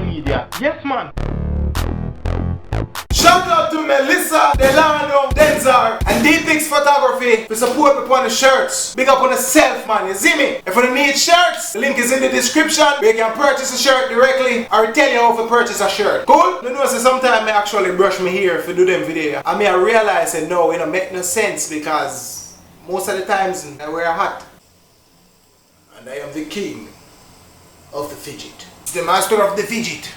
media. Yes, man. Shout out to Melissa, Delano, Denzar, and D-Pix Photography for support me on the shirts. Big up on the self, man, you see me? If you need shirts, the link is in the description where you can purchase a shirt directly or tell you how to purchase a shirt. Cool? You know, so sometimes I actually brush my hair if you do them video. I mean, I realize that no, it don't make no sense because most of the times I wear a hat. And I am the king of the fidget. It's the master of the fidget.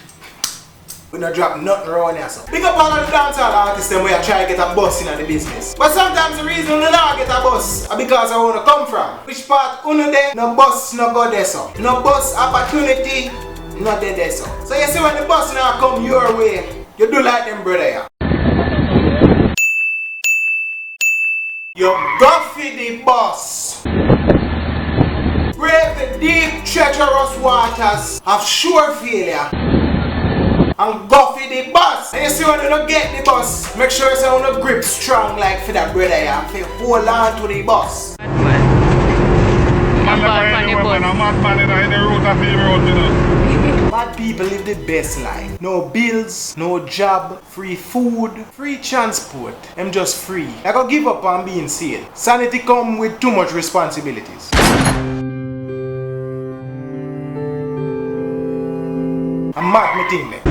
We not drop nothing around here, so. Big up all of the dancehall artists them where I try to get a bus in the business. But sometimes the reason we not get a bus is because I want to come from. Which part uno there, no bus no go there so. No bus opportunity, not there so. So you see when the bus now come your way, you do like them brother here. You go for the bus. Brave the deep treacherous waters of sure failure. And go for the bus. And you see when you don't get the bus, make sure you don't grip strong like for that brother here. And hold on to the bus. Bad people live the best life. No bills, no job, free food, free transport. I'm just free. I gotta give up on being sane. Sanity come with too much responsibilities. I'm mad me thing there.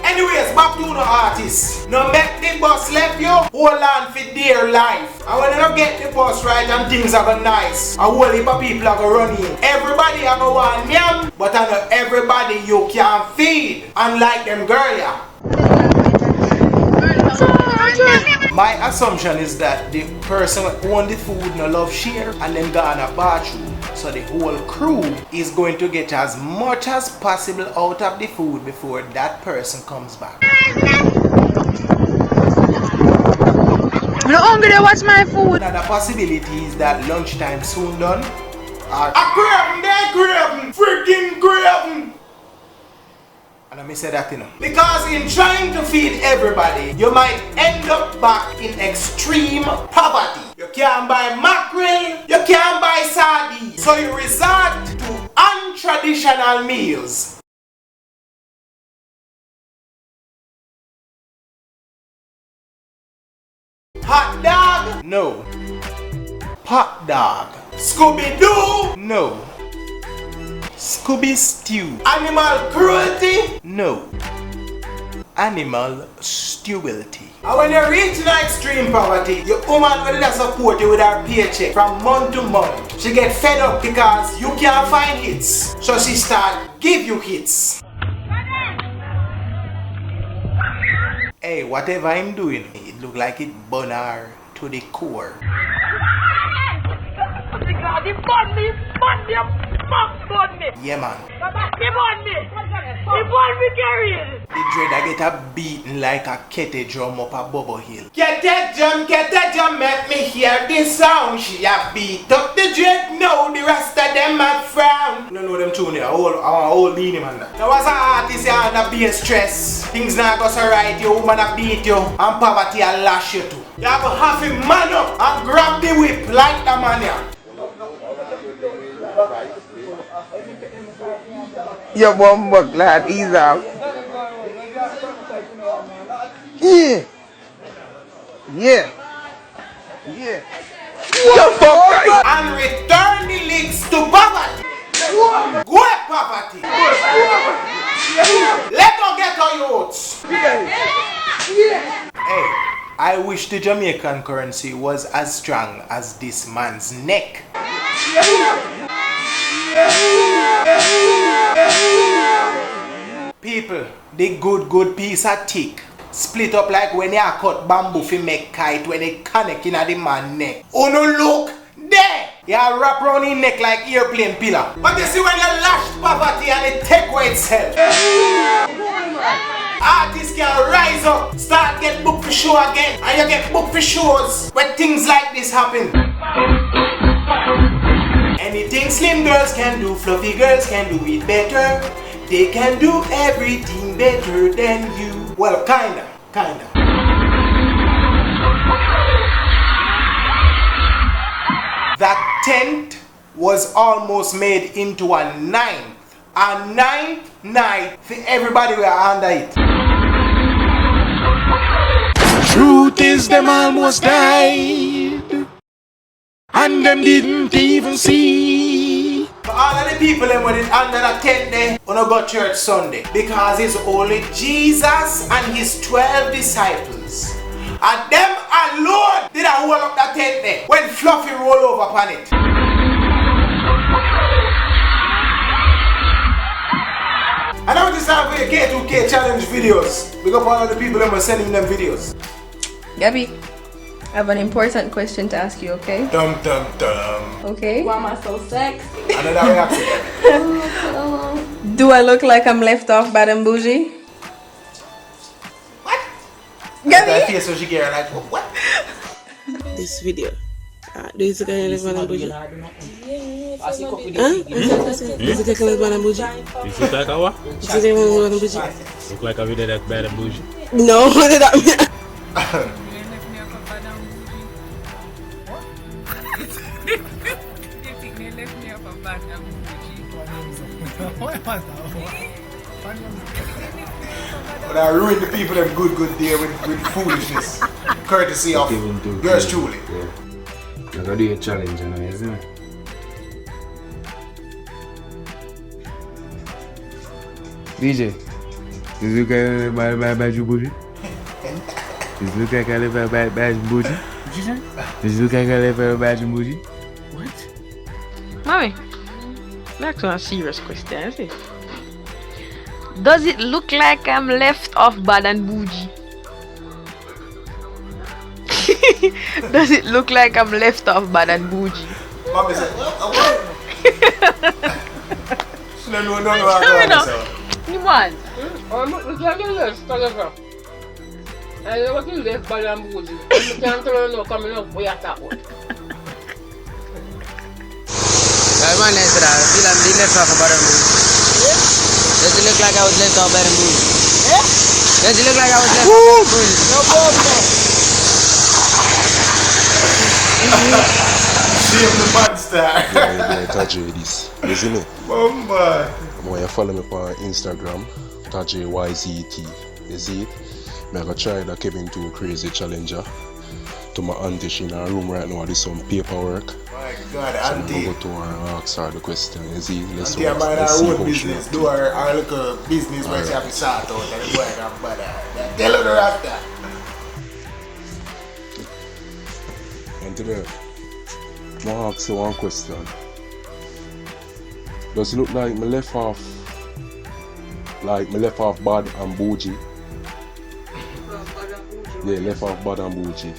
Anyways, back to the artists. Now make the bus left you, hold on for dear life. And when you don't get the bus right and things are going nice, a whole heap of people are going to run in. Everybody are going to want yam, but I know everybody you can feed. Unlike them girl ya. My assumption is that the person who own the food no love share and then go on a bathroom. So the whole crew is going to get as much as possible out of the food before that person comes back. I'm not hungry to watch my food. Another possibility is that lunchtime soon done. Or a freaking grabbing. And let me say that, you know. Because in trying to feed everybody, you might end up back in extreme poverty. You can't buy mackerel, you can't buy sardines. So you resort to untraditional meals. Hot dog? No. Pot dog. Scooby-Doo? No. Scooby stew. Animal cruelty? No. Animal stewility. And when you reach the extreme poverty, your woman will support you with her paycheck from month to month. She get fed up because you can't find hits. So she start give you hits. Hey, whatever I'm doing, it look like it burn her to the core. Yeah, man. The dread I get a beaten like a kete drum up a bubble hill. Kete drum, make me hear this sound. She a beat up the dread, now the rest of them a frown. You don't know them tune here, all beanie man. Now as an artist you are be stress. Things not go so right, your woman a beat you, and poverty a lash you too. You have to have him man up and grab the whip like the man here. Your one work lad, ease out. Yeah. Yeah. Yeah. And return the links to poverty. Go at poverty. Let go get our youths. Hey, I wish the Jamaican currency was as strong as this man's neck. People, the good piece of thick. Split up like when you cut bamboo fi make kite when it connect in the man neck. Oh no, look there! You wrap around his neck like airplane pillar. But you see when you lash poverty and it take away itself. Artists can rise up, start get booked for show again, and you get booked for shows when things like this happen. Anything slim girls can do, fluffy girls can do it better. They can do everything better than you. Well, kinda. That 10th was almost made into a 9th. A 9th night for everybody were under it. Truth is them almost died, and them didn't even see. For all of the people them when it under the 10th day, we don't go church Sunday. Because it's only Jesus and his 12 disciples. And them alone did I hold up that 10th day when Fluffy roll over upon it. And now we just have your K2K challenge videos. Big up all of the people that were sending them videos. Gabby, I have an important question to ask you, okay? Dum dum dum. Okay. Why am I so sexy? Another reaction. Do I look like I'm left off bad and bougie? What? Gabby? That face so she get like what? This video. Do you think I live on a bougie? Huh? Does it take a little bit of bougie? You look like a what? Does it take a little bit of bougie? Look like a video that's bad and bougie. No, what did that mean? But I ruined the people that good there with foolishness. Courtesy of yours truly. Yeah. You're gonna do a challenge, you know, isn't it? DJ, does it look like a bad bougie? Does it look like I live a bad bougie? What you say? Does it look like I live a bad bougie? What? Mommy, that's a serious question, is it? Does it look like I'm left off bad and bougie? Does it look like I'm left off bad and bougie? Mommy said, what? She don't know how to answer. You want? I'm not looking left, however. I know what you left bad and bougie. You can't tell me no coming up for your top one. I want to answer that. I feel I'm the left off a bad and bougie. Does it look like I was left off bad and bougie? Does it look like I was left off bad and bougie? No problem. Shame the bad star. Yeah, Tajay this. You see me? Mama. When you follow me on Instagram, Tajay YZT. You see it? I'm gonna try the Kevin 2 crazy challenger. To my auntie, she in her room right now, do some paperwork. My God, So I'm auntie. gonna go to her and ask her the question. You see? Let's Auntie, I mind let's her see own how she business. act. Do her little business where she have to sort out and the boy can bother. Tell her the after. And today, I'm gonna ask you one question. Does it look like me left off bad and bougie? Yeah, left off bad and bougie.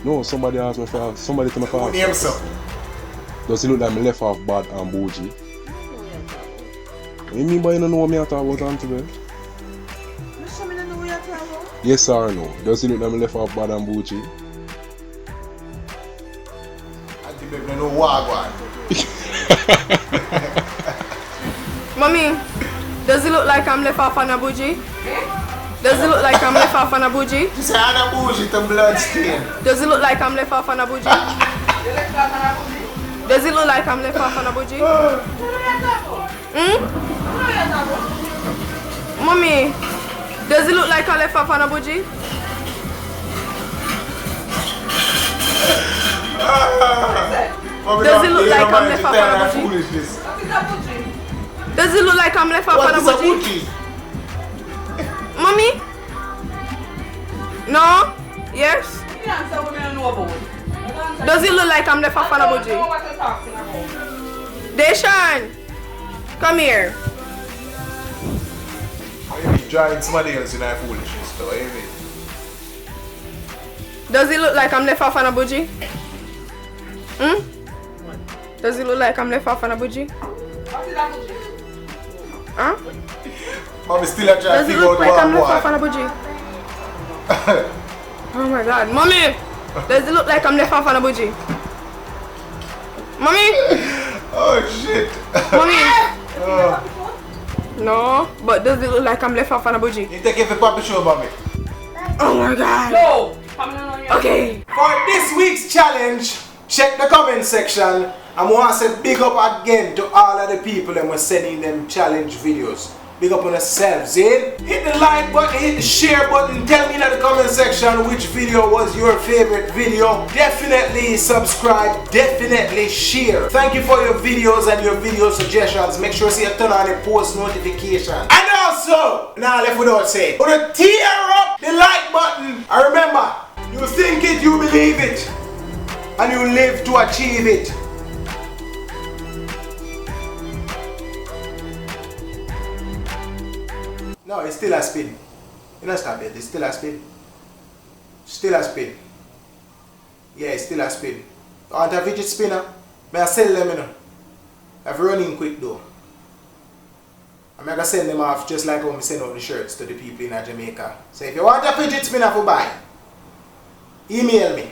No, somebody asked me for somebody to me for Name some. Does it look like me left off bad and bougie? What you mean by you don't know what me talk about on today? Yes or no? Does it look like me left off bad and bougie? Auntie, baby, no wagwan. Mommy, does it look like I'm left off on a bougie? Does it look like I'm left off on a bougie? She said, I'm a bougie to blood stain. Does it look like I'm left off on a bougie? Does it look like I'm left off on a bougie? Mommy, does it look like I left off on a bougie? Does it look like I'm left off on a bougie? Does it look like I'm left off on a bougie? Mommy? No? Yes? Does it look like I'm left off on a bougie? Deshaun, come here. Why you be drawing somebody else in our foolishness though, eh? Does it look like I'm left off on a bougie? Does it look like I'm left off on a bougie? Huh? Mommy still a try to Does it figure look out like I'm left what off on a bougie? Oh my God, Mommy! Does it look like I'm left off on a bougie? Mommy! Oh shit. Mommy! No, but does it look like I'm left off on a bougie? You take it for Papa Show, mommy. Oh my God! No! Okay. For this week's challenge, Check the comment section. I want to say big up again to all of the people that were sending them challenge videos. Big up on yourselves, eh? Hit the like button, hit the share button. Tell me in the comment section which video was your favorite video. Definitely subscribe, definitely share. Thank you for your videos and your video suggestions. Make sure you turn on the post notification. And also, now left without saying, gonna tear up the like button. And remember, you think it, you believe it, and you live to achieve it. No, it's still a spin. You don't stop it, it's still a spin. Still a spin. Yeah, it's still a spin. You want a fidget spinner? May I sell them, you know? I've running quick though. I'm going to send them off just like how I send out the shirts to the people in Jamaica. So if you want a fidget spinner for buy, email me.